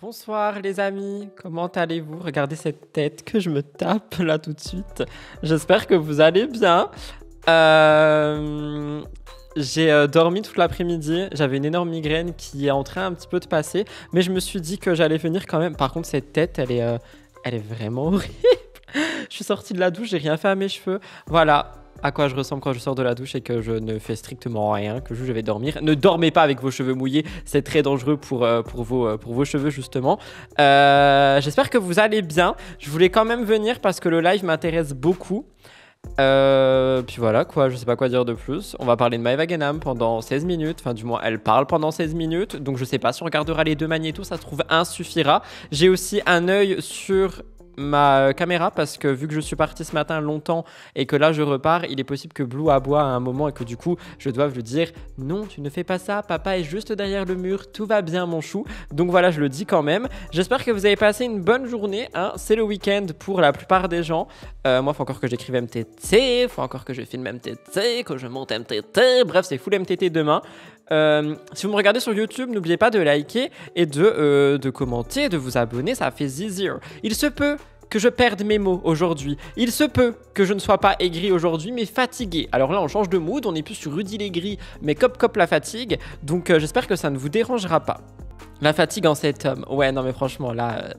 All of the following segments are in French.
Bonsoir les amis, comment allez-vous? Regardez cette tête que je me tape là tout de suite. J'espère que vous allez bien. J'ai dormi toute l'après-midi, j'avais une énorme migraine qui est en train un petit peu de passer, mais je me suis dit que j'allais venir quand même. Par contre cette tête, elle est vraiment horrible. Je suis sortie de la douche, j'ai rien fait à mes cheveux. Voilà à quoi je ressemble quand je sors de la douche et que je ne fais strictement rien, que je vais dormir. Ne dormez pas avec vos cheveux mouillés, c'est très dangereux pour vos cheveux justement. J'espère que vous allez bien. Je voulais quand même venir parce que le live m'intéresse beaucoup. Puis voilà quoi, je sais pas quoi dire de plus. On va parler de Maeva Genam pendant 16 minutes. Enfin du moins elle parle pendant 16 minutes. Donc je sais pas si on regardera les deux magnétos, ça se trouve un suffira. J'ai aussi un œil sur ma caméra parce que vu que je suis partie ce matin longtemps et que là je repars, il est possible que Blue aboie à un moment et que du coup je doive lui dire non, tu ne fais pas ça, papa est juste derrière le mur, tout va bien mon chou. Donc voilà, je le dis quand même. J'espère que vous avez passé une bonne journée, hein. C'est le week-end pour la plupart des gens. Moi faut encore que j'écrive MTT, faut encore que je filme MTT, que je monte MTT, bref c'est full MTT demain. Si vous me regardez sur YouTube, n'oubliez pas de liker et de commenter, de vous abonner, ça fait zizir. Il se peut que je perde mes mots aujourd'hui. Il se peut que je ne sois pas aigri aujourd'hui, mais fatigué. Alors là, on change de mood, on n'est plus sur Rudy l'Aigri, mais cop la fatigue. Donc j'espère que ça ne vous dérangera pas. La fatigue en cet homme. Ouais, non mais franchement, là...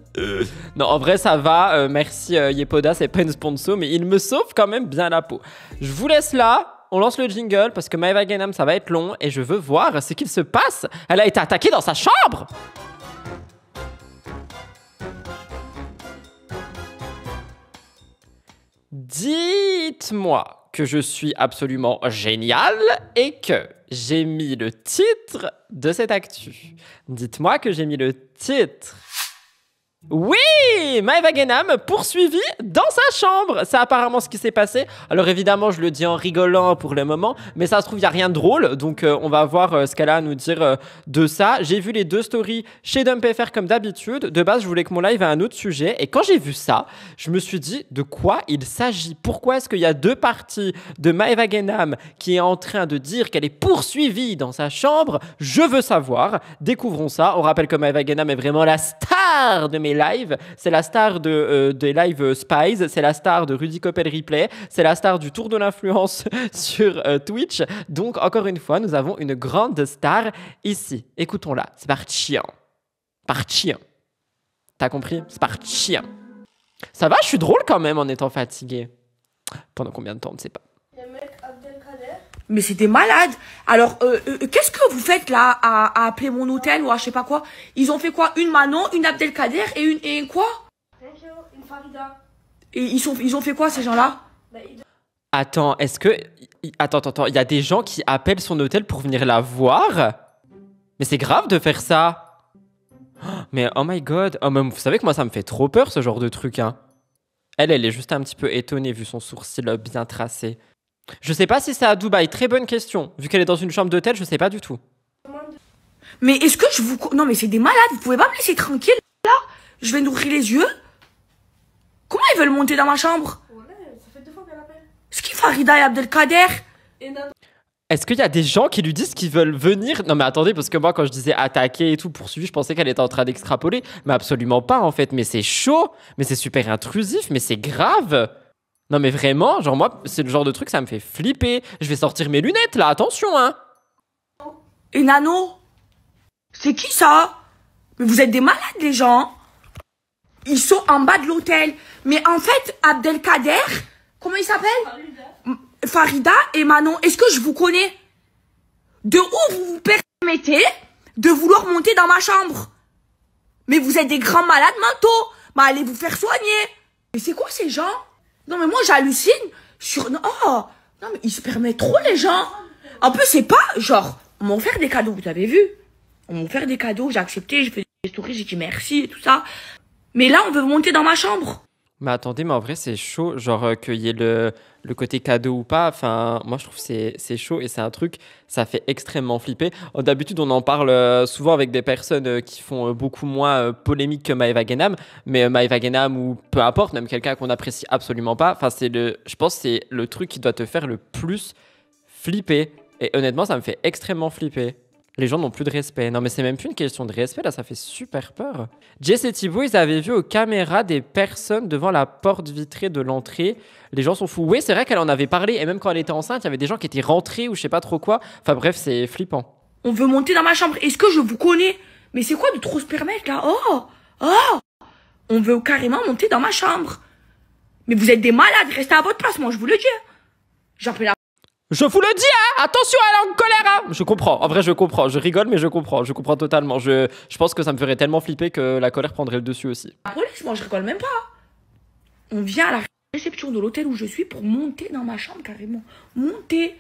Non, en vrai, ça va. Merci Yepoda, c'est pas une sponsor, mais il me sauve quand même bien la peau. Je vous laisse là. On lance le jingle parce que Maeva Genam, ça va être long et je veux voir ce qu'il se passe. Elle a été attaquée dans sa chambre. Dites-moi que je suis absolument génial et que j'ai mis le titre de cette actu. Dites-moi que j'ai mis le titre. Oui, Maeva Genam poursuivie dans sa chambre. C'est apparemment ce qui s'est passé. Alors évidemment, je le dis en rigolant pour le moment, mais ça se trouve, il n'y a rien de drôle. Donc on va voir ce qu'elle a à nous dire de ça. J'ai vu les deux stories chez DumpFR comme d'habitude. De base, je voulais que mon live ait un autre sujet. Et quand j'ai vu ça, je me suis dit de quoi il s'agit. Pourquoi est-ce qu'il y a deux parties de Maeva Genam qui est en train de dire qu'elle est poursuivie dans sa chambre? Je veux savoir. Découvrons ça. On rappelle que Maeva Genam est vraiment la star de mes lives, c'est la star des lives Spies, c'est la star de Rudy Coppel Replay, c'est la star du Tour de l'influence sur Twitch. Donc encore une fois, nous avons une grande star ici. Écoutons-la, c'est parti. Parti. T'as compris? C'est parti. Ça va, je suis drôle quand même en étant fatigué. Pendant combien de temps, on ne sait pas. Mais c'était malade. Alors, qu'est-ce que vous faites là à appeler mon hôtel ou à je sais pas quoi? Ils ont fait quoi? Une Manon, une Abdelkader et quoi? Une Farida. Et ils ont fait quoi ces gens-là? Attends, est-ce que... Attends, il y a des gens qui appellent son hôtel pour venir la voir? Mais c'est grave de faire ça. Mais oh my god. Oh, mais vous savez que moi ça me fait trop peur ce genre de truc, hein. Elle est juste un petit peu étonnée vu son sourcil bien tracé. Je sais pas si c'est à Dubaï, très bonne question. Vu qu'elle est dans une chambre d'hôtel, je sais pas du tout. Mais est-ce que je vous... Non mais c'est des malades, vous pouvez pas me laisser tranquille là? Je vais nourrir les yeux. Comment ils veulent monter dans ma chambre? Ouais, ça fait 2 fois qu'elle appelle. Ce qui Farida et Abdelkader? Est-ce qu'il y a des gens qui lui disent qu'ils veulent venir? Non mais attendez, parce que moi quand je disais attaquer et tout, poursuivi, je pensais qu'elle était en train d'extrapoler. Mais absolument pas en fait, mais c'est chaud. Mais c'est super intrusif, mais c'est grave. Non mais vraiment, genre moi, c'est le genre de truc, ça me fait flipper. Je vais sortir mes lunettes là, attention hein. Et Nano? C'est qui ça? Mais vous êtes des malades les gens. Ils sont en bas de l'hôtel. Mais en fait, Abdelkader, comment il s'appelle? Farida et Manon, est-ce que je vous connais? De où vous vous permettez de vouloir monter dans ma chambre? Mais vous êtes des grands malades mentaux. Bah allez vous faire soigner. Mais c'est quoi ces gens? Non mais moi j'hallucine sur... Oh non mais ils se permettent trop les gens. En plus c'est pas genre... On m'a offert des cadeaux, vous avez vu? On m'a offert des cadeaux, j'ai accepté, j'ai fait des stories, j'ai dit merci et tout ça. Mais là on veut monter dans ma chambre. Mais attendez, mais en vrai c'est chaud, genre qu'il y ait le côté cadeau ou pas. Enfin, moi je trouve que c'est chaud et c'est un truc, ça fait extrêmement flipper. D'habitude on en parle souvent avec des personnes qui font beaucoup moins polémique que Maeva Genam. Mais Maeva Genam ou peu importe, même quelqu'un qu'on apprécie absolument pas. Enfin, je pense que c'est le truc qui doit te faire le plus flipper. Et honnêtement, ça me fait extrêmement flipper. Les gens n'ont plus de respect. Non, mais c'est même plus une question de respect, là, ça fait super peur. Jess et Thibaut, ils avaient vu aux caméras des personnes devant la porte vitrée de l'entrée. Les gens sont fous. Oui, c'est vrai qu'elle en avait parlé, et même quand elle était enceinte, il y avait des gens qui étaient rentrés ou je sais pas trop quoi. Enfin bref, c'est flippant. On veut monter dans ma chambre. Est-ce que je vous connais? Mais c'est quoi de trop se permettre, là? Oh! Oh! On veut carrément monter dans ma chambre. Mais vous êtes des malades, restez à votre place, moi, je vous le dis. J'appelle la... Je vous le dis, hein. Attention, elle est en colère, hein. Je comprends. En vrai, je comprends. Je rigole, mais je comprends. Je comprends totalement. Je pense que ça me ferait tellement flipper que la colère prendrait le dessus aussi. police, moi, je rigole même pas. On vient à la réception de l'hôtel où je suis pour monter dans ma chambre, carrément. Monter.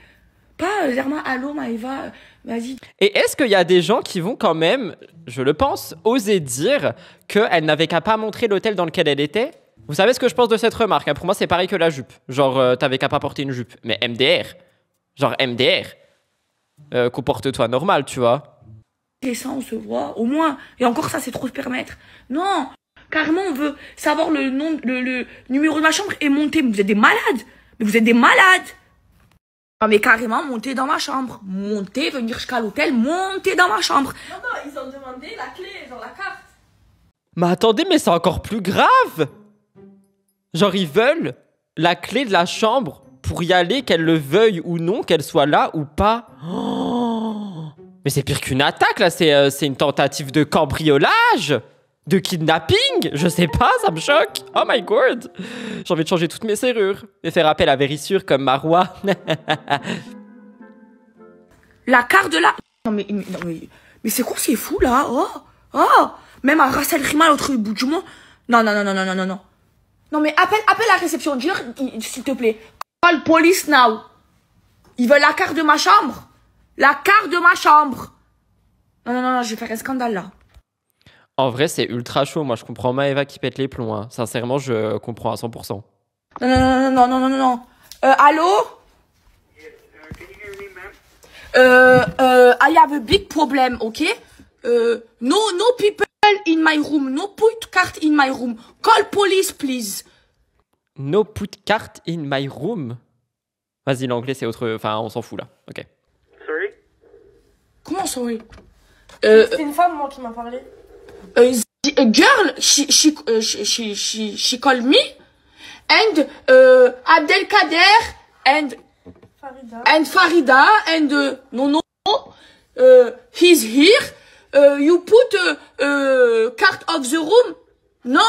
Pas, Zerma, allô, Maëva, vas-y. Et est-ce qu'il y a des gens qui vont quand même, je le pense, oser dire qu'elle n'avait qu'à pas montrer l'hôtel dans lequel elle était? Vous savez ce que je pense de cette remarque, hein? Pour moi, c'est pareil que la jupe. Genre, t'avais qu'à pas porter une jupe. Mais MDR. Genre MDR. Comporte-toi normal, tu vois. Et ça, on se voit, au moins. Et encore ça, c'est trop se permettre. Non, carrément, on veut savoir le nom, le numéro de ma chambre et monter. Mais vous êtes des malades. Mais vous êtes des malades. Non, mais carrément, monter dans ma chambre. Monter, venir jusqu'à l'hôtel, monter dans ma chambre. Non, ils ont demandé la clé, genre la carte. Mais attendez, mais c'est encore plus grave. Genre, ils veulent la clé de la chambre pour y aller, qu'elle le veuille ou non, qu'elle soit là ou pas. Oh, mais c'est pire qu'une attaque, là. C'est une tentative de cambriolage, de kidnapping. Je sais pas, ça me choque. Oh my god. J'ai envie de changer toutes mes serrures et faire appel à Vérissure comme Marois. La carte de la... Non, mais c'est quoi, c'est fou, là? Oh, oh. Même à Ras El Khimah, à l'autre bout du monde. Non, non, non, non, non, non, non, non. Non, mais appelle la réception. Dis-leur, s'il te plaît. Call police now. Ils veulent la carte de ma chambre. La carte de ma chambre. Non, non, non, non, je vais faire un scandale, là. En vrai, c'est ultra chaud. Moi, je comprends Maëva qui pète les plombs. Hein. Sincèrement, je comprends à 100%. Non, non, non, non, non, non, non, non. Allô? Can you hear me, ma'am? I have a big problem, okay? No people in my room. No put card in my room. Call police, please. No put cart in my room. Vas-y, l'anglais, c'est autre... Enfin, on s'en fout, là. Ok. Sorry? Comment ça, oui? C'est une femme, moi, qui m'a parlé. A girl, she called me, and Abdelkader, and Farida, and no, he's here. You put card of the room. No,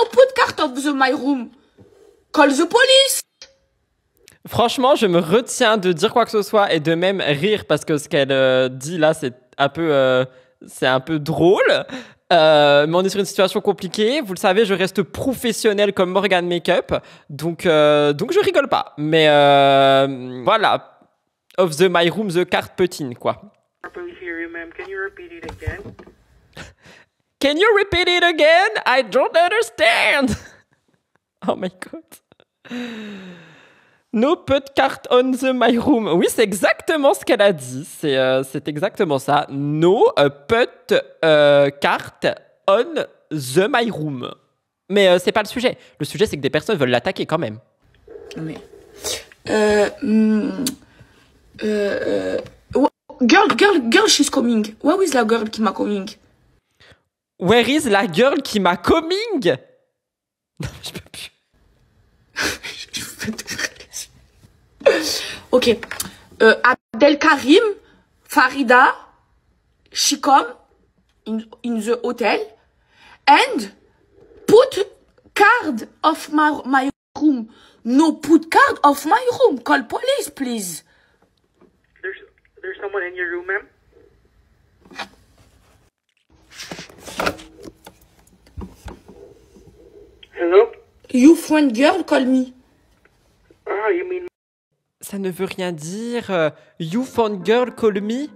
put card of my room. Call the police. Franchement, je me retiens de dire quoi que ce soit et de même rire parce que ce qu'elle dit là, c'est un peu drôle. Mais on est sur une situation compliquée. Vous le savez, je reste professionnel comme Morgan Makeup. Donc je rigole pas. Mais voilà. Of the my room, the card putin, quoi. Properly hear you, ma'am. Can you repeat it again? Can you repeat it again? I don't understand. Oh my god. No put cart on the my room. Oui, c'est exactement ce qu'elle a dit. C'est exactement ça. No put cart on the my room. Mais c'est pas le sujet. Le sujet, c'est que des personnes veulent l'attaquer quand même. Mais girl, she's coming. Where is la girl qui m'a coming? Where is la girl qui m'a coming? Non, je peux plus. Ok. Abdelkarim, Farida, she come in the hotel and put card of my room. No put card of my room. Call police, please. There's someone in your room, ma'am? Hello? You friend girl, call me. Ah, you mean... Ça ne veut rien dire. You found girl, call me.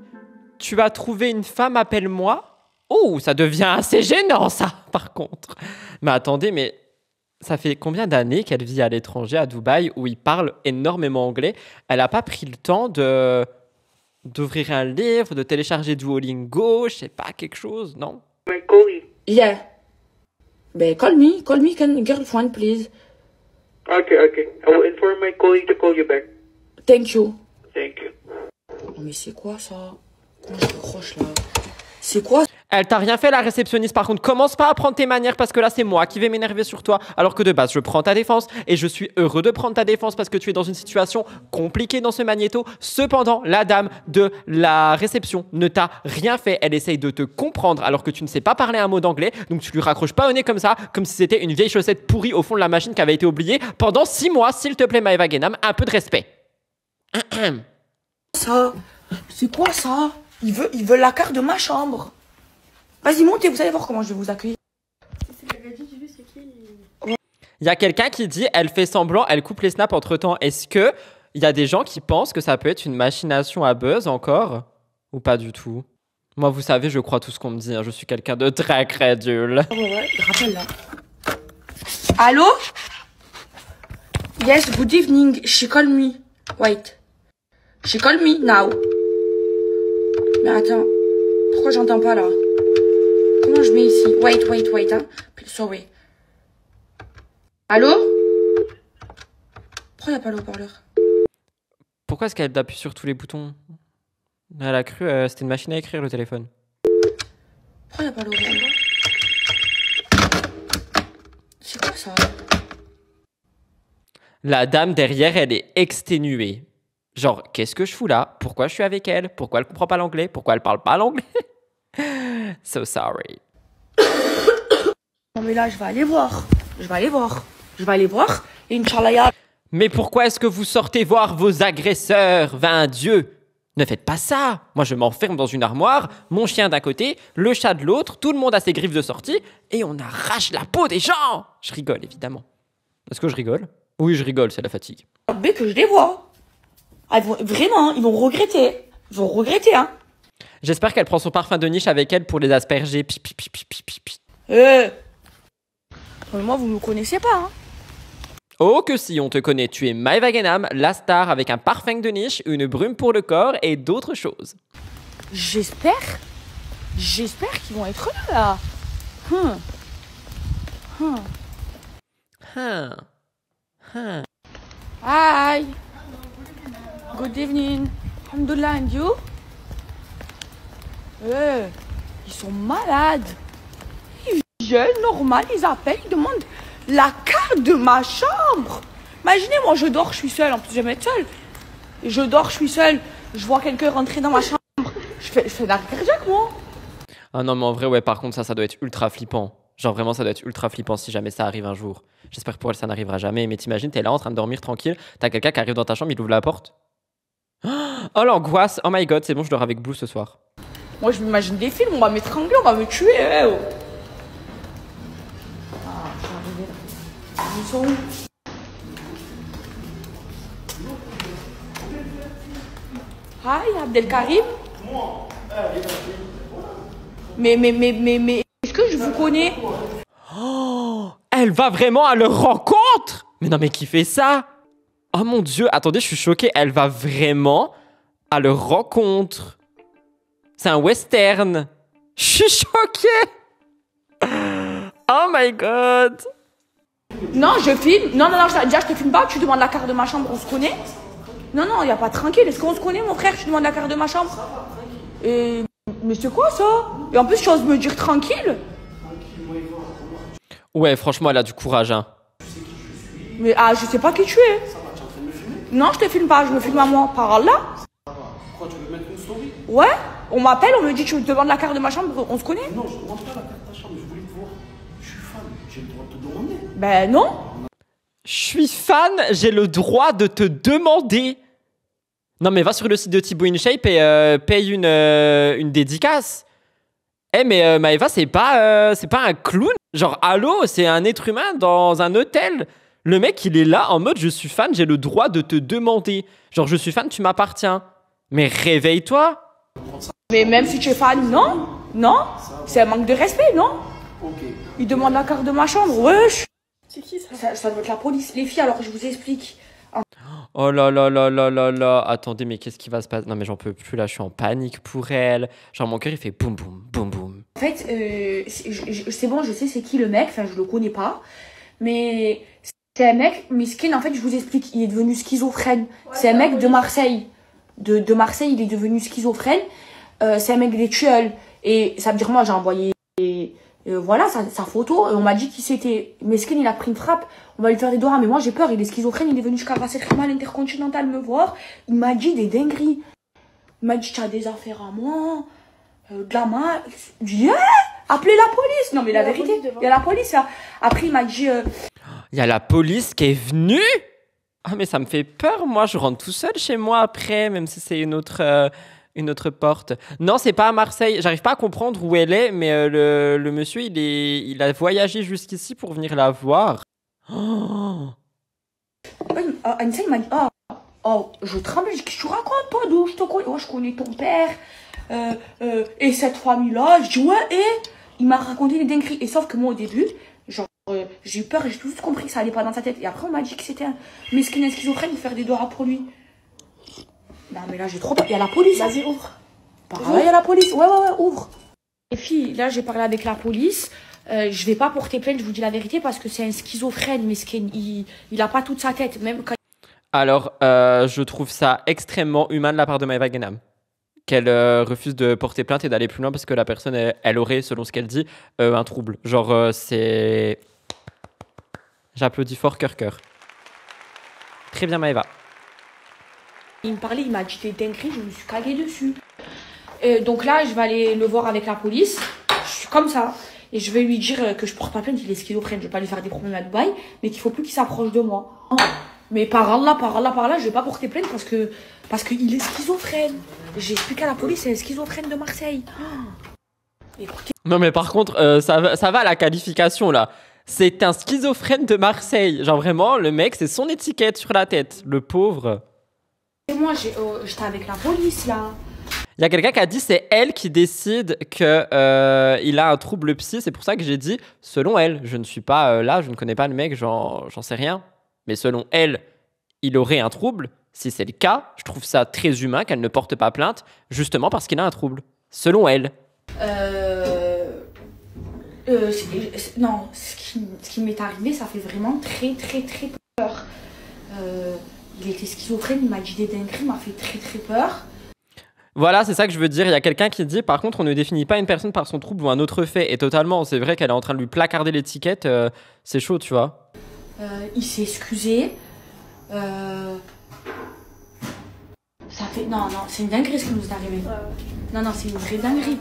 Tu as trouvé une femme, appelle-moi. Oh, ça devient assez gênant, ça, par contre. Mais attendez, mais ça fait combien d'années qu'elle vit à l'étranger, à Dubaï, où il parle énormément anglais? Elle n'a pas pris le temps d'ouvrir un livre, de télécharger Duolingo, je sais pas, quelque chose, non? My colleague. Yeah. Ben, call me, girlfriend, please. Okay. I will inform my colleague to call you back. Thank you. Thank you. Mais c'est quoi ça? Comment je raccroche là? C'est quoi? Elle t'a rien fait, la réceptionniste. Par contre, commence pas à prendre tes manières parce que là, c'est moi qui vais m'énerver sur toi. Alors que de base, je prends ta défense et je suis heureux de prendre ta défense parce que tu es dans une situation compliquée dans ce magnéto. Cependant, la dame de la réception ne t'a rien fait. Elle essaye de te comprendre alors que tu ne sais pas parler un mot d'anglais. Donc, tu lui raccroches pas au nez comme ça, comme si c'était une vieille chaussette pourrie au fond de la machine qui avait été oubliée pendant 6 mois. S'il te plaît, Maëva Guénam, un peu de respect. Ça? C'est quoi ça? Il veut la carte de ma chambre. Vas-y, montez, vous allez voir comment je vais vous accueillir. Il y a quelqu'un qui dit, elle fait semblant, elle coupe les snaps entre temps. Est-ce que il y a des gens qui pensent que ça peut être une machination à buzz encore? Ou pas du tout? Moi, vous savez, je crois tout ce qu'on me dit. Hein. Je suis quelqu'un de très crédule. Ouais, rappelle là. Allô? Yes, good evening. She call me. Wait. She call me now. Mais attends. Pourquoi j'entends pas là? Comment je mets ici? Wait, hein. Sorry. Allô? Pourquoi il n'y a pas le haut-parleur? Pourquoi est-ce qu'elle appuie sur tous les boutons? Elle a cru, c'était une machine à écrire le téléphone. Pourquoi il n'y a pas le haut-parleur? C'est quoi ça? La dame derrière, elle est exténuée. Genre, qu'est-ce que je fous là? Pourquoi je suis avec elle? Pourquoi elle comprend pas l'anglais? Pourquoi elle parle pas l'anglais? So sorry. Non mais là, je vais aller voir. Et Inch'Allah. Mais pourquoi est-ce que vous sortez voir vos agresseurs? Vain Dieu! Ne faites pas ça! Moi, je m'enferme dans une armoire, mon chien d'un côté, le chat de l'autre, tout le monde a ses griffes de sortie, et on arrache la peau des gens! Je rigole, évidemment. Est-ce que je rigole? Oui, je rigole, c'est la fatigue. Mais que je les vois. Ah, vraiment, ils vont regretter. Hein. J'espère qu'elle prend son parfum de niche avec elle pour les asperger. Pi, pi, pi, pi, pi, pi, pi. Mais moi, vous me connaissez pas, hein. Oh que si, on te connaît. Tu es Maëva Guénam, la star avec un parfum de niche, une brume pour le corps et d'autres choses. J'espère qu'ils vont être là. Hi. Good evening. Alhamdulillah, and you? Ils sont malades. Ils viennent, normal, ils appellent, ils demandent la carte de ma chambre. Imaginez, moi je dors, je suis seule, en plus j'aime être seule. Et je dors, je suis seule, je vois quelqu'un rentrer dans ma chambre. Je fais l'arrêt cardiaque, moi. Ah non, mais en vrai, ouais, par contre, ça doit être ultra flippant. Genre vraiment, ça doit être ultra flippant si jamais ça arrive un jour. J'espère que pour elle, ça n'arrivera jamais. Mais t'imagines, t'es là en train de dormir tranquille, t'as quelqu'un qui arrive dans ta chambre, il ouvre la porte. Oh l'angoisse, oh my god, c'est bon, je dors avec Blue ce soir. Moi, je m'imagine des films, on va m'étrangler, on va me tuer. Oh. Ah, je suis arrivée là. Ils sont où? Hi, Abdelkarim. Mais, est-ce que je vous connais? Oh, elle va vraiment à leur rencontre? Mais non, mais qui fait ça? Oh mon Dieu, attendez, je suis choquée. Elle va vraiment à leur rencontre. C'est un western. Je suis choquée. Oh my god. Non, je filme. Non, déjà, je te filme pas. Tu demandes la carte de ma chambre, on se connaît. Non, il n'y a pas tranquille. Est-ce qu'on se connaît, mon frère? Tu demandes la carte de ma chambre. Et... Mais c'est quoi ça? Et en plus, tu oses me dire tranquille? Ouais, franchement, elle a du courage, hein. Mais je sais pas qui tu es. Non, je te filme pas, je me filme à moi. Par là. Pourquoi tu veux mettre une story? Ouais, on m'appelle, on me dit tu me demandes la carte de ma chambre, on se connaît? Non, je ne demande pas la carte de ta chambre, je voulais te voir. Je suis fan, j'ai le droit de te demander. Ben non. Je suis fan, j'ai le droit de te demander. Non, mais va sur le site de Thibaut InShape et paye une dédicace. Eh, mais Maëva, c'est pas un clown. Genre, allô, c'est un être humain dans un hôtel. Le mec, il est là en mode, je suis fan, j'ai le droit de te demander. Genre, je suis fan, tu m'appartiens. Mais réveille-toi. Mais même si tu es fan, non. C'est un manque de respect, non? Ok. Il demande la carte de ma chambre, wesh. C'est qui ça? Ça doit être la police. Les filles, alors je vous explique. Oh là là là là là là. Attendez, mais qu'est-ce qui va se passer? Non, mais j'en peux plus là, je suis en panique pour elle. Genre, mon cœur, il fait boum boum, boum boum. En fait, c'est bon, je sais c'est qui le mec, enfin je le connais pas. Mais c'est un mec, miskin, en fait, je vous explique, il est devenu schizophrène. C'est un mec de Marseille. De Marseille, il est devenu schizophrène. c'est un mec des Tuiles. Et ça veut dire, moi, j'ai envoyé voilà sa photo. Et on m'a dit qu'il s'était... Meskin, il a pris une frappe. On va lui faire des doigts. Mais moi, j'ai peur. Il est schizophrène. Il est venu jusqu'à Ras El Khaimah, l'Intercontinental, me voir. Il m'a dit des dingueries. Il m'a dit, tu as des affaires à moi. De la main. Je dis, appelez la police. Non, mais la vérité, il y a la police, là. Après, il m'a dit... Il y a la police qui est venue? Ah, mais ça me fait peur, moi. Je rentre tout seul chez moi après, même si c'est une autre porte. Non, c'est pas à Marseille. J'arrive pas à comprendre où elle est, mais le monsieur, il a voyagé jusqu'ici pour venir la voir. Oh. Anissa, il m'a dit, je tremble. Je dis, qu'est-ce que tu racontes, toi, d'où je te connais? Ouais, je connais ton père. Et cette famille-là. Je dis, ouais, et il m'a raconté des dingueries. Et sauf que moi, au début, genre, j'ai eu peur et j'ai tout de suite compris que ça allait pas dans sa tête. Et après, on m'a dit que c'était un mesquin schizophrène de faire des doigts pour lui. Non, mais là, j'ai trop peur. Il y a la police. Vas-y, ouvre. Il y a la police. Ouais, ouvre. Les filles, là, j'ai parlé avec la police. Je vais pas porter plainte, je vous dis la vérité, parce que c'est un schizophrène, mesquin. Il a pas toute sa tête, même quand... Alors, je trouve ça extrêmement humain de la part de Maëva Guénam. Qu'elle refuse de porter plainte et d'aller plus loin parce que la personne, elle aurait, selon ce qu'elle dit, un trouble. Genre, c'est... J'applaudis fort, cœur. Très bien, Maëva. Il me parlait, il m'a dit des dingueries, je me suis caguée dessus. Donc là, je vais aller le voir avec la police. Je suis comme ça. Et je vais lui dire que je porte pas plainte, il est schizophrène. Je vais pas lui faire des problèmes à Dubaï, mais qu'il faut plus qu'il s'approche de moi. Mais par là, je vais pas porter plainte parce qu'il est schizophrène. J'ai expliqué à la police, c'est un schizophrène de Marseille. Écoutez. Non, mais par contre, ça va la qualification, là. C'est un schizophrène de Marseille. Genre, vraiment, le mec, c'est son étiquette sur la tête. Le pauvre. Et moi, j'étais avec la police, là. Il y a quelqu'un qui a dit c'est elle qui décide qu'il a un trouble psy. C'est pour ça que j'ai dit selon elle. Je ne suis pas là, je ne connais pas le mec, j'en sais rien. Mais selon elle, il aurait un trouble. Si c'est le cas, je trouve ça très humain qu'elle ne porte pas plainte, justement parce qu'il a un trouble. Selon elle. Non, ce qui m'est arrivé, ça fait vraiment très, très, très peur. Il était schizophrène, il m'a dit des dingueries, il m'a fait très, très peur. Voilà, c'est ça que je veux dire. Il y a quelqu'un qui dit, par contre, on ne définit pas une personne par son trouble ou un autre fait. Et totalement, c'est vrai qu'elle est en train de lui placarder l'étiquette. C'est chaud, tu vois. Il s'est excusé. Ça fait... Non, c'est une dinguerie ce qui nous est arrivé. Non, c'est une vraie dinguerie.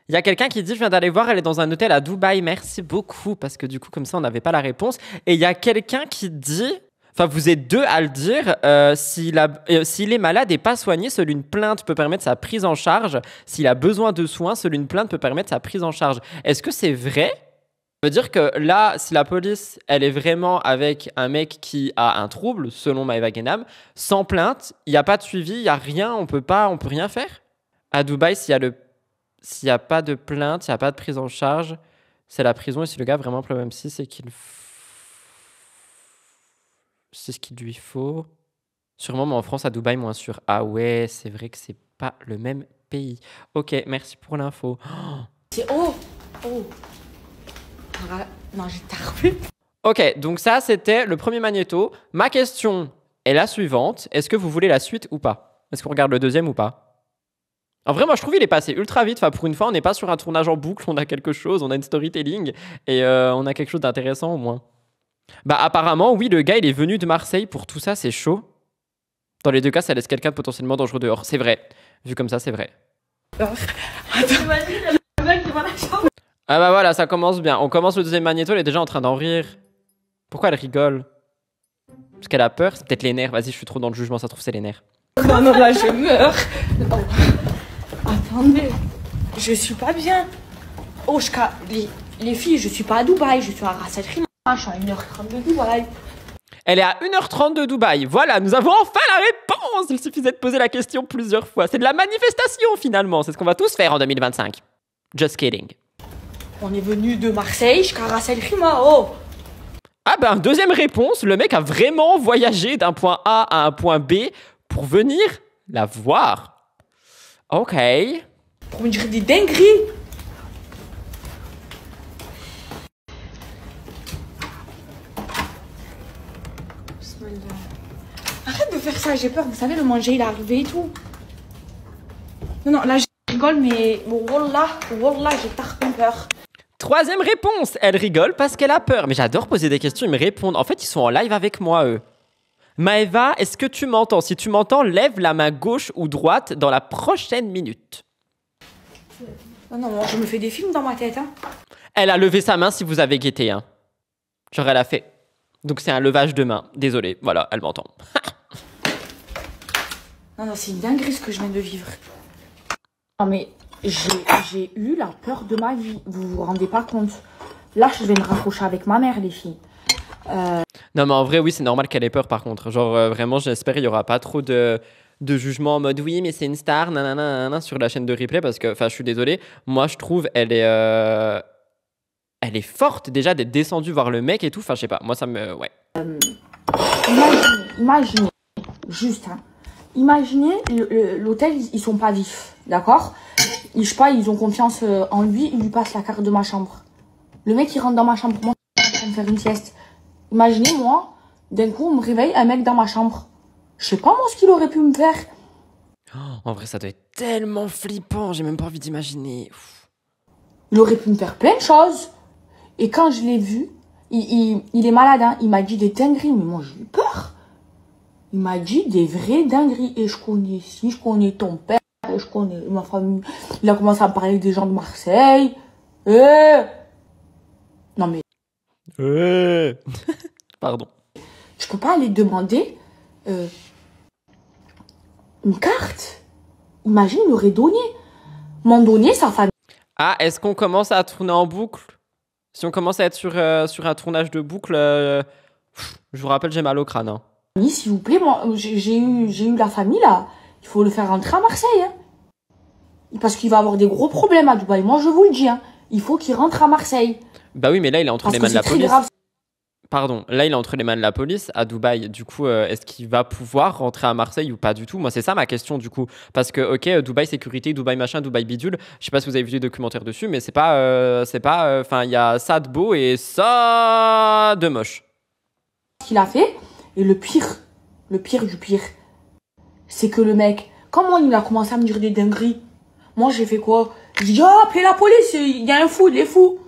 Il y a quelqu'un qui dit, je viens d'aller voir, elle est dans un hôtel à Dubaï. Merci beaucoup, parce que du coup, comme ça, on n'avait pas la réponse. Et il y a quelqu'un qui dit... Enfin, vous êtes deux à le dire. S'il est malade et pas soigné, seule une plainte peut permettre sa prise en charge. S'il a besoin de soins, seule une plainte peut permettre sa prise en charge. Est-ce que c'est vrai? Ça veut dire que là, si la police, elle est vraiment avec un mec qui a un trouble, selon Maëva Guénam, sans plainte, il n'y a pas de suivi, il n'y a rien, on peut rien faire? À Dubaï, s'il n'y a pas de plainte, il n'y a pas de prise en charge, c'est la prison. Et si le gars a vraiment un problème psy, c'est c'est ce qu'il lui faut. Sûrement, mais en France, à Dubaï, moins sûr. Ah ouais, c'est vrai que c'est pas le même pays. Ok, merci pour l'info. C'est oh. Non, j'ai tardé. Ok, donc ça, c'était le premier magnéto. Ma question est la suivante. Est-ce que vous voulez la suite ou pas? Est-ce qu'on regarde le deuxième ou pas? En vrai, moi, je trouve qu'il est passé ultra vite. Enfin, pour une fois, on n'est pas sur un tournage en boucle. On a quelque chose, on a une storytelling. Et on a quelque chose d'intéressant au moins. Bah apparemment, oui, le gars, il est venu de Marseille pour tout ça, c'est chaud. Dans les deux cas, ça laisse quelqu'un de potentiellement dangereux dehors. C'est vrai. Vu comme ça, c'est vrai. Ah bah voilà, ça commence bien. On commence le deuxième magnéto, elle est déjà en train d'en rire. Pourquoi elle rigole? Parce qu'elle a peur? C'est peut-être les nerfs. Vas-y, je suis trop dans le jugement, ça se trouve, c'est les nerfs. Non, là, je meurs. Attendez, je suis pas bien. Les filles, je suis pas à Dubaï, je suis à Ras El Khaimah. Je suis à 1h30 de Dubaï. Elle est à 1h30 de Dubaï. Voilà, nous avons enfin la réponse. Il suffisait de poser la question plusieurs fois. C'est de la manifestation, finalement. C'est ce qu'on va tous faire en 2025. Just kidding. On est venu de Marseille jusqu'à Ras El Khaimah, oh. Ah ben, deuxième réponse. Le mec a vraiment voyagé d'un point A à un point B pour venir la voir. Ok. Pour me dire des dingueries. Arrête de faire ça, j'ai peur. Vous savez, le manger, il est arrivé et tout. Non, là, j'ai rigole, mais wallah, j'ai tarpin peur. Troisième réponse, elle rigole parce qu'elle a peur. Mais j'adore poser des questions, ils me répondent. En fait, ils sont en live avec moi, eux. Maëva, est-ce que tu m'entends? Si tu m'entends, lève la main gauche ou droite dans la prochaine minute. Non, moi, je me fais des films dans ma tête. Hein. Elle a levé sa main si vous avez guetté. Hein. Genre, elle a fait. Donc, c'est un levage de main. Désolé, voilà, elle m'entend. Non, c'est une dinguerie ce que je viens de vivre. Non, mais j'ai eu la peur de ma vie. Vous vous rendez pas compte? Là, je vais me rapprocher avec ma mère, les filles. Non, mais en vrai, oui, c'est normal qu'elle ait peur, par contre. Genre, vraiment, j'espère qu'il n'y aura pas trop de jugement en mode oui, mais c'est une star, nanana, sur la chaîne de replay, parce que, enfin, je suis désolé, moi, je trouve, elle est forte déjà d'être descendue voir le mec et tout. Enfin, je sais pas, moi, ça me. Ouais. Imaginez, juste, hein. Imaginez, l'hôtel, ils sont pas vifs, d'accord? Je sais pas, ils ont confiance en lui, ils lui passent la carte de ma chambre. Le mec, il rentre dans ma chambre, moi, je suis en train de faire une sieste. Imaginez, moi, d'un coup, on me réveille, un mec dans ma chambre. Je sais pas, moi, ce qu'il aurait pu me faire. Oh, en vrai, ça doit être tellement flippant, j'ai même pas envie d'imaginer. Il aurait pu me faire plein de choses. Et quand je l'ai vu, il est malade, hein. Il m'a dit des dingueries, mais moi, j'ai eu peur. Il m'a dit des vraies dingueries. Et je connais je connais ton père, je connais ma famille. Il a commencé à me parler des gens de Marseille. Non, mais... Pardon. Je peux pas aller demander une carte. Imagine, il aurait donné. M'en donné, sa famille. Ah, est-ce qu'on commence à tourner en boucle? Si on commence à être sur un tournage de boucle, je vous rappelle, j'ai mal au crâne. Hein. S'il vous plaît, moi, j'ai eu la famille, là. Il faut le faire rentrer à Marseille. Hein. Parce qu'il va avoir des gros problèmes à Dubaï. Moi, je vous le dis. Hein. Il faut qu'il rentre à Marseille. Bah oui, mais là, il est entre les mains de la police. Grave. Pardon, là, il est entre les mains de la police à Dubaï. Du coup, est-ce qu'il va pouvoir rentrer à Marseille ou pas du tout? Moi, c'est ça ma question, du coup. Parce que, ok, Dubaï sécurité, Dubaï machin, Dubaï bidule. Je sais pas si vous avez vu des documentaires dessus, mais c'est pas... Enfin, il y a ça de beau et ça de moche. Ce qu'il a fait, et le pire du pire, c'est que le mec, comment il a commencé à me dire des dingueries? Moi, j'ai fait quoi? J'ai dit, oh, appelez la police, il y a un fou, il est fou.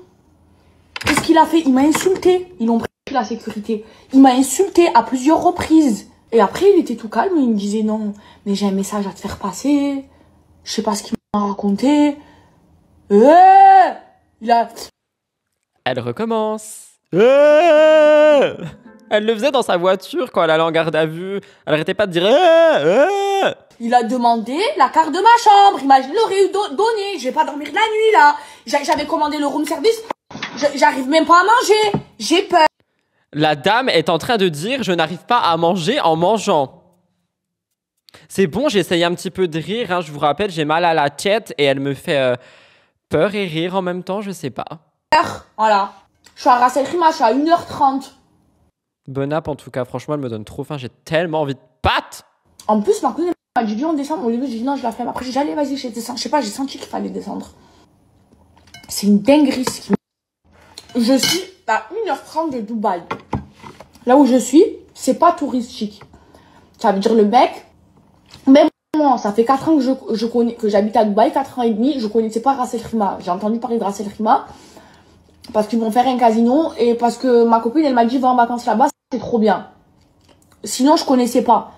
Qu'est-ce qu'il a fait? Il m'a insulté. Ils l'ont pris la sécurité. Il m'a insulté à plusieurs reprises. Et après, il était tout calme. Il me disait non, mais j'ai un message à te faire passer. Je sais pas ce qu'il m'a raconté. Il a... Elle recommence. Elle le faisait dans sa voiture quand elle allait en garde à vue. Elle arrêtait pas de dire. Il a demandé la carte de ma chambre. Imagine, il aurait eu donné. Je vais pas dormir la nuit là. J'avais commandé le room service. J'arrive même pas à manger. J'ai peur. La dame est en train de dire je n'arrive pas à manger en mangeant. C'est bon, j'essaye un petit peu de rire. Hein, je vous rappelle, j'ai mal à la tête et elle me fait peur et rire en même temps, je sais pas. Voilà. Je suis à Ras El Khyma, je suis à 1h30. Bonne app en tout cas, franchement, elle me donne trop faim. J'ai tellement envie de pâtes. En plus, ma cousine m'a dit on descend. Au début, j'ai dit non, je la flemme. Après, j'ai dit allez, vas-y, je descends. Je sais pas, j'ai senti qu'il fallait descendre. C'est une dinguerie ce qui... Je suis à 1h30 de Dubaï. Là où je suis, c'est pas touristique. Ça veut dire le mec, même moi, ça fait 4 ans que je connais, que j'habite à Dubaï, 4 ans et demi, je connaissais pas Ras El Khyma. J'ai entendu parler de Ras El Khyma parce qu'ils vont faire un casino et parce que ma copine, elle m'a dit va en vacances là-bas, c'est trop bien. Sinon, je connaissais pas.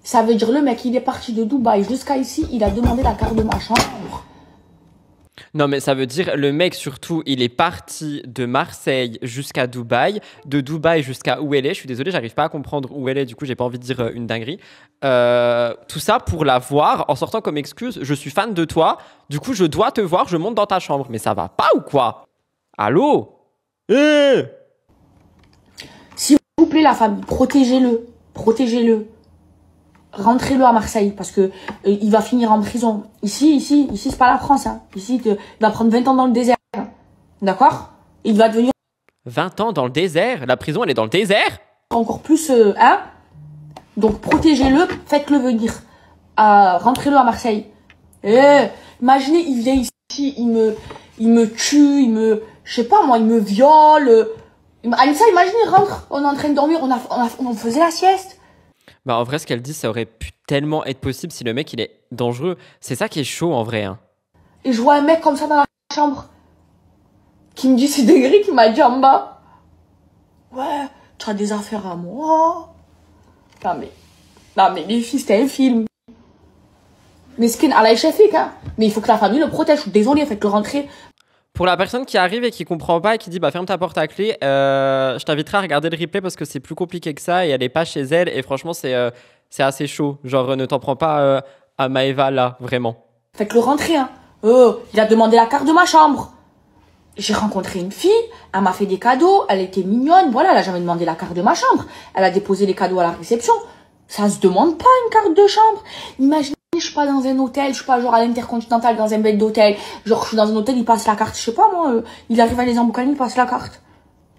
Ça veut dire le mec, il est parti de Dubaï jusqu'à ici, il a demandé la carte de ma chambre. Non, mais ça veut dire le mec, surtout, il est parti de Marseille jusqu'à Dubaï, de Dubaï jusqu'à où elle est. Je suis désolé, j'arrive pas à comprendre où elle est, du coup, j'ai pas envie de dire une dinguerie. Tout ça pour la voir en sortant comme excuse, je suis fan de toi, du coup, je dois te voir, je monte dans ta chambre. Mais ça va pas ou quoi? Allô? S'il vous plaît, la famille, protégez-le. Protégez-le. Rentrez-le à Marseille parce que il va finir en prison. Ici, c'est pas la France. Hein. Ici, il va prendre 20 ans dans le désert. D'accord? Il va devenir... 20 ans dans le désert? La prison, elle est dans le désert? Encore plus, hein? Donc, protégez-le, faites-le venir. Rentrez-le à Marseille. Imaginez, il vient ici, il me tue, je sais pas moi, il me viole. Anissa, imagine, il rentre, on est en train de dormir, on faisait la sieste. Bah en vrai, ce qu'elle dit, ça aurait pu tellement être possible si le mec, il est dangereux. C'est ça qui est chaud en vrai. Hein. Et je vois un mec comme ça dans la chambre. Qui me dit, c'est Degré qui m'a dit en bas. Ouais, tu as des affaires à moi. Non mais les filles, c'était un film. Mais Skin à la Shafik, hein. Mais il faut que la famille le protège. Je suis désolée, faites-le rentrer. Pour la personne qui arrive et qui comprend pas et qui dit bah ferme ta porte à clé, je t'inviterai à regarder le replay parce que c'est plus compliqué que ça et elle est pas chez elle et franchement c'est assez chaud. Genre ne t'en prends pas à Maëva là, vraiment. Faites-le rentrer, hein. Il a demandé la carte de ma chambre. J'ai rencontré une fille, elle m'a fait des cadeaux, elle était mignonne, voilà, elle a jamais demandé la carte de ma chambre. Elle a déposé les cadeaux à la réception. Ça se demande pas une carte de chambre. Imaginez, je suis pas dans un hôtel, je suis pas genre à l'Intercontinental dans un bed d'hôtel. Genre je suis dans un hôtel, il passe la carte, je sais pas moi, il arrive à les emboucaner, il passe la carte.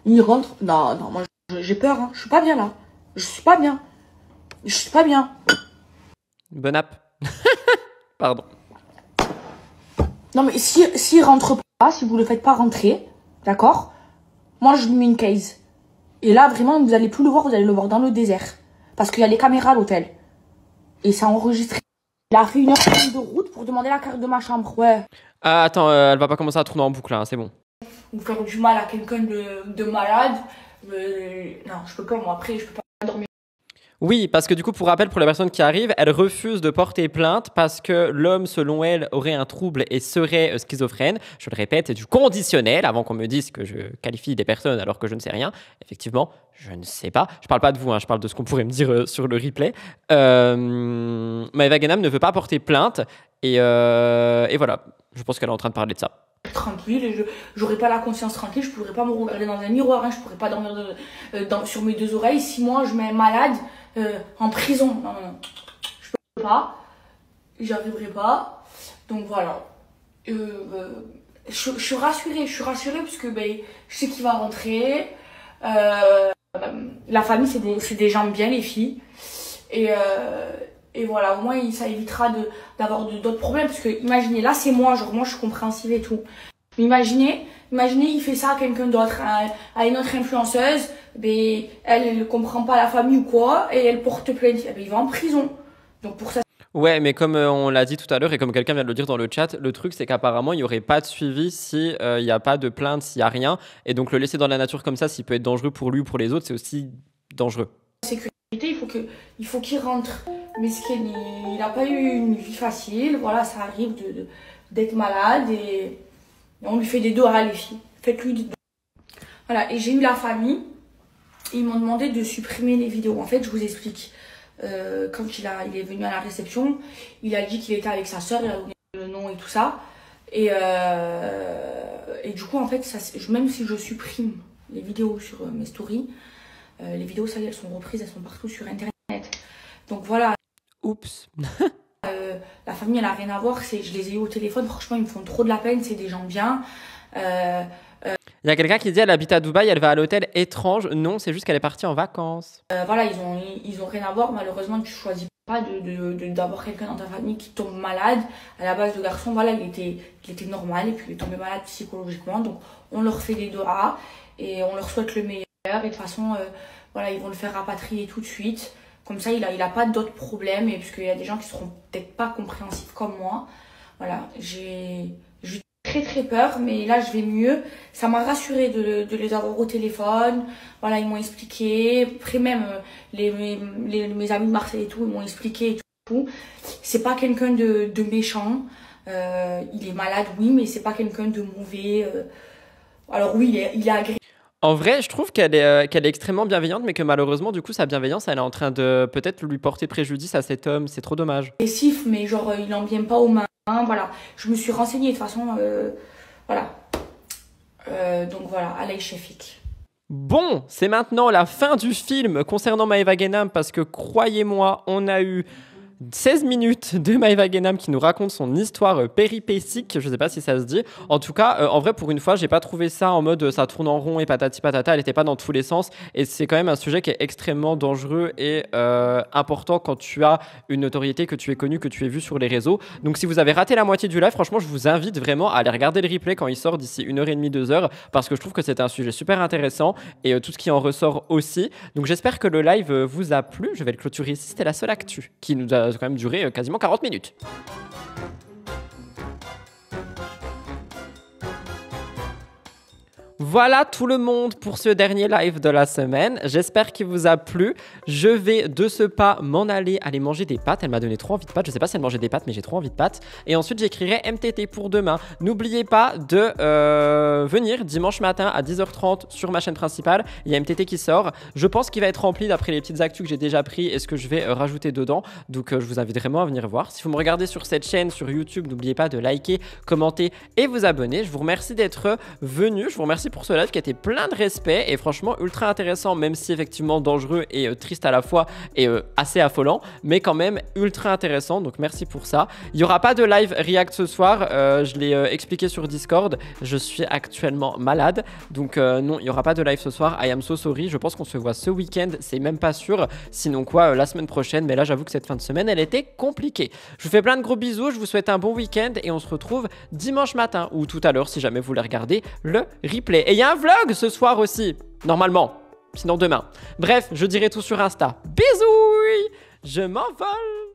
Il rentre. Non, moi j'ai peur, hein. Je suis pas bien là. Je suis pas bien. Bonne app. Pardon. Non mais s'il rentre pas, si vous le faites pas rentrer, d'accord, moi je lui mets une case. Et là vraiment vous allez plus le voir, vous allez le voir dans le désert. Parce qu'il y a les caméras à l'hôtel. Et ça a enregistré. Il a fait 1h30 de route pour demander la carte de ma chambre, ouais. Attends, elle va pas commencer à tourner en boucle là, c'est bon. Ou faire du mal à quelqu'un de malade. Non, je peux pas, moi après je peux pas dormir. Oui, parce que du coup, pour rappel, pour les personnes qui arrivent, elle refuse de porter plainte parce que l'homme, selon elle, aurait un trouble et serait schizophrène. Je le répète, c'est du conditionnel, avant qu'on me dise que je qualifie des personnes alors que je ne sais rien. Effectivement, je ne sais pas. Je parle pas de vous, hein, je parle de ce qu'on pourrait me dire sur le replay. Maëva Guénam ne veut pas porter plainte et voilà. Je pense qu'elle est en train de parler de ça. Tranquille, et j'aurais pas la conscience tranquille, je pourrais pas me regarder dans un miroir, hein, je pourrais pas dormir sur mes 2 oreilles. Si moi je mets un malade en prison, non, je peux pas, j'y arriverai pas. Donc voilà. Je suis rassurée parce que je sais qu'il va rentrer. La famille c'est des gens bien, les filles. Et voilà, au moins ça évitera d'avoir d'autres problèmes. Parce que imaginez, là c'est moi, genre moi je suis compréhensive et tout. Mais imaginez il fait ça à quelqu'un d'autre, à une autre influenceuse, elle ne comprend pas la famille ou quoi, et elle porte plainte, il va en prison. Donc pour ça. Ouais, mais comme on l'a dit tout à l'heure et comme quelqu'un vient de le dire dans le chat, le truc c'est qu'apparemment il n'y aurait pas de suivi si il n'y a pas de plainte, s'il n'y a rien. Et donc le laisser dans la nature comme ça, s'il peut être dangereux pour lui ou pour les autres, c'est aussi dangereux. Sécurité, il faut qu'il rentre. Mais il n'a pas eu une vie facile, voilà, ça arrive d'être malade et on lui fait des dos à les filles. Faites-lui des dos. Voilà, et j'ai eu la famille, ils m'ont demandé de supprimer les vidéos. En fait, je vous explique. Quand il est venu à la réception, il a dit qu'il était avec sa soeur, il a donné le nom et tout ça. Et du coup, en fait, même si je supprime les vidéos sur mes stories, les vidéos, ça y est, elles sont reprises, elles sont partout sur Internet. Donc voilà. Oups. La famille, elle a rien à voir. Je les ai eu au téléphone. Franchement, ils me font trop de la peine. C'est des gens bien. Il y a quelqu'un qui dit elle habite à Dubaï, elle va à l'hôtel étrange. Non, c'est juste qu'elle est partie en vacances. Voilà, ils ont rien à voir. Malheureusement, tu choisis pas d'avoir quelqu'un dans ta famille qui tombe malade. À la base, le garçon, voilà, il était normal et puis il est tombé malade psychologiquement. Donc, on leur fait des doigts et on leur souhaite le meilleur. Et de toute façon, voilà, ils vont le faire rapatrier tout de suite. Comme ça, il a pas d'autres problèmes. Et parce qu'il y a des gens qui seront peut-être pas compréhensifs comme moi. Voilà, j'ai très très peur, mais là je vais mieux. Ça m'a rassurée de les avoir au téléphone. Voilà, ils m'ont expliqué. Après même mes amis de Marseille et tout, ils m'ont expliqué et tout. C'est pas quelqu'un de méchant. Il est malade, oui, mais c'est pas quelqu'un de mauvais. Alors oui, il est agréable. En vrai, je trouve qu'elle est extrêmement bienveillante, mais que malheureusement, du coup, sa bienveillance, elle est en train de peut-être lui porter préjudice à cet homme. C'est trop dommage. Agressif, mais genre, il n'en vient pas aux mains. Voilà, je me suis renseignée de toute façon. Voilà. Donc voilà, Alaï Shafik. Bon, c'est maintenant la fin du film concernant Maëva Guénam, parce que croyez-moi, on a eu 16 minutes de Maëva Guénam qui nous raconte son histoire péripétique, je sais pas si ça se dit. En tout cas, en vrai, pour une fois, j'ai pas trouvé ça en mode ça tourne en rond et patati patata, elle était pas dans tous les sens. Et c'est quand même un sujet qui est extrêmement dangereux et important quand tu as une notoriété, que tu es connu, que tu es vu sur les réseaux. Donc si vous avez raté la moitié du live, franchement, je vous invite vraiment à aller regarder le replay quand il sort d'ici 1h30, 2h, parce que je trouve que c'est un sujet super intéressant et tout ce qui en ressort aussi. Donc j'espère que le live vous a plu. Je vais le clôturer ici, c'était la seule actu qui nous a quand même duré quasiment 40 minutes. Voilà tout le monde pour ce dernier live de la semaine. J'espère qu'il vous a plu. Je vais de ce pas m'en aller manger des pâtes. Elle m'a donné trop envie de pâtes. Je sais pas si elle mangeait des pâtes, mais j'ai trop envie de pâtes. Et ensuite, j'écrirai MTT pour demain. N'oubliez pas de venir dimanche matin à 10h30 sur ma chaîne principale. Il y a MTT qui sort. Je pense qu'il va être rempli d'après les petites actus que j'ai déjà pris et ce que je vais rajouter dedans. Donc, je vous invite vraiment à venir voir. Si vous me regardez sur cette chaîne, sur YouTube, n'oubliez pas de liker, commenter et vous abonner. Je vous remercie d'être venu. Je vous remercie pour ce live qui était plein de respect et franchement ultra intéressant, même si effectivement dangereux et triste à la fois et assez affolant, mais quand même ultra intéressant. Donc merci pour ça. Il n'y aura pas de live react ce soir. Je l'ai expliqué sur Discord. Je suis actuellement malade. Donc non, il n'y aura pas de live ce soir. I am so sorry. Je pense qu'on se voit ce week-end. C'est même pas sûr. Sinon quoi, la semaine prochaine. Mais là, j'avoue que cette fin de semaine, elle était compliquée. Je vous fais plein de gros bisous. Je vous souhaite un bon week-end et on se retrouve dimanche matin ou tout à l'heure si jamais vous voulez regarder le replay. Et il y a un vlog ce soir aussi, normalement. Sinon demain. Bref, je dirai tout sur Insta. Bisous. Je m'envole.